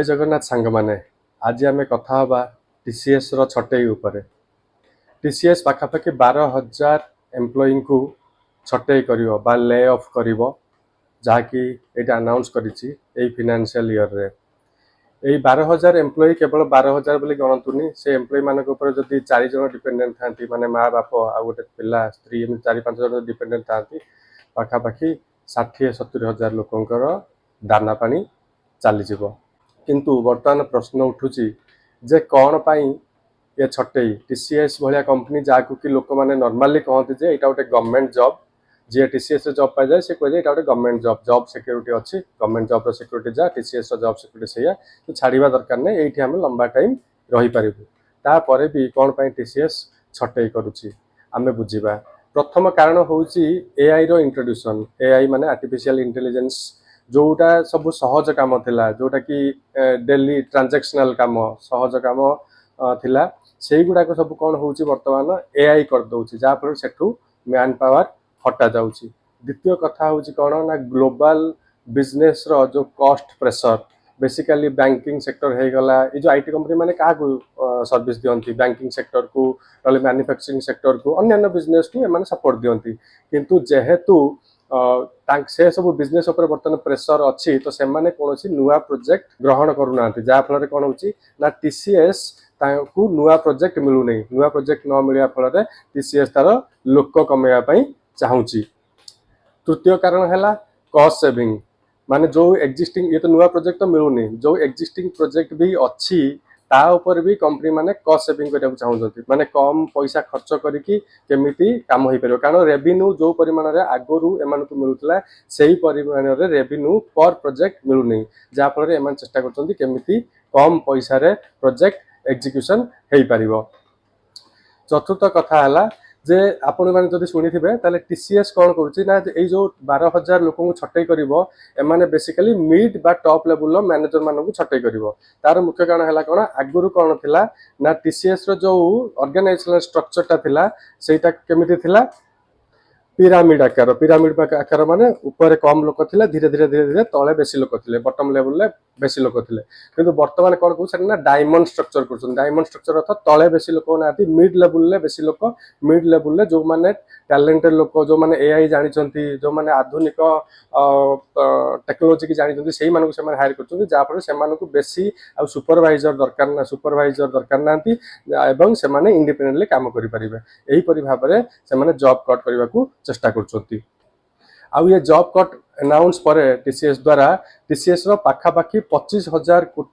जय जगन्नाथ सांग माने आज आम कथा हवा टीसीएस रो छटई उपरे। टीसीएस पाखापाखि 12,000 एम्प्लॉई को छटई करिवो बा ले ऑफ करिवो जहाँकि एटा अनाउंस करिछि एई फाइनेंशियल ईयर रे। एई 12,000 एम्प्लॉई केवल 12,000 बोली गणतुनी से एम्प्लॉई मानक ऊपर जदि 4 जन डिपेंडेंट थांती माने माँ बाप आ गोटे पिला स्त्री 4-5 जन डिपेंडेंट थांती पाखापाखि 60-70,000 लोकंकर दाना पानी चली जीवो। किंतु वर्तमान प्रश्न उठुची जे कौन पाई ये छटई टीसीएस भाया कंपनी जहाँ कि लोक मैंने नॉर्मली कहते जे यहाँ गोटे गवर्नमेंट जॉब जी टीसीएस जॉब पाई जाए से कहे यहाँ गोटे गवर्नमेंट जॉब सिक्योरिटी अच्छी गवर्नमेंट जॉब सिक्योरिटी जहाँ टीसीएस जॉब सिक्योरिटी से तो छाड़ा दरकार नहीं ये आम लंबा टाइम रही पारू तापर भी कौन पाई टीसीएस छटई करुच्ची आम बुझा। प्रथम कारण हूँ एआई रो इंट्रोड्यूसन एआई माने आर्टिफिशियल इंटेलिजेंस जोटा सब सहज काम थिला जोटा कि डेली ट्रांजैक्शनल काम सहज काम थिला से गुड़ाक सब कौन हो बर्तमान एआई कर दउछि जहाँ फल सेठू मैन पावर हटा जाउछि। द्वितीय कथा हूँ कौन ना ग्लोबल बिजनेस रो जो cost pressure basically banking sector हो गला ये जो आईटी कंपनी माने क्या सर्विस दियंती बैंकिंग सेक्टर को मैन्युफैक्चरिंग सेक्टर को अन्य बिजनेस को एमाने सपोर्ट दियंती किंतु जेहेतु से सब बिजनेस उपर बर्तमान प्रेशर अच्छी तो से कौन नुआ प्रोजेक्ट ग्रहण करूना जहाँफल कौन हो टीसीएस को नुआ प्रोजेक्ट मिलूनी नुआ प्रोजेक्ट न मिलवा फल टीसीएस तार लोक कमेवाई चाहूँगी। तृतीय कारण है कॉस्ट सेविंग माने जो एक्जिस्टिंग ये तो नुआ प्रोजेक्ट तो मिलूनी जो एक्जिस्टिंग प्रोजेक्ट भी अच्छी ता ऊपर भी कंपनी माने कॉस्ट सेविंग करने चाहते माने कम पैसा खर्च करके केमिति काम हो पार कारण रेवेन्यू जो परिमाण में आगु एम मिलूला से परिमाण में रेवेन्यू पर प्रोजेक्ट मिलूनी जहाँफल एम चेष्टा करमिति कम पैसा प्रोजेक्ट एग्जीक्यूशन हो पार। चतुर्थ कथा है जे आपण मैंने जब शुणी थे टीसीएस कौन कर जो 12,000 लोक छटई कर बेसिकली मिड बा टॉप लेवल मैनेजर मानक छटई कर तार मुख्य कारण है कौन आगुरी कौन थिला ना टीसीएस रो जो ऑर्गेनाइजेशनल स्ट्रक्चर टा सेटा केमिति थिला पिरामिड आकार माने ऊपर कम लोक थे धीरे धीरे धीरे धीरे तले बेसी लोक थे बटम लेवल बेसी लोक थे किंतु वर्तमान कौन कह डायमंड स्ट्रक्चर कर डायमंड स्ट्रक्चर अर्थ तले बेसी लोक ना मिड लेवल बेसी लोक मिड लेवल जो माने टैलेंटेड लोक जो माने एआई जानी जो माने आधुनिक टेक्नोलोजी की जानी से हायर कर बेसी आ सुपरवाइजर दरकार ना एवं से इंडिपेंडेंटली काम करें यहीपरि भाव में जॉब कट करने को चेष्टा कर। आउ ये जॉब कट अनाउंस पर टीसीएस द्वारा टीसीएस रो पाखापाखि 25,000 कोटी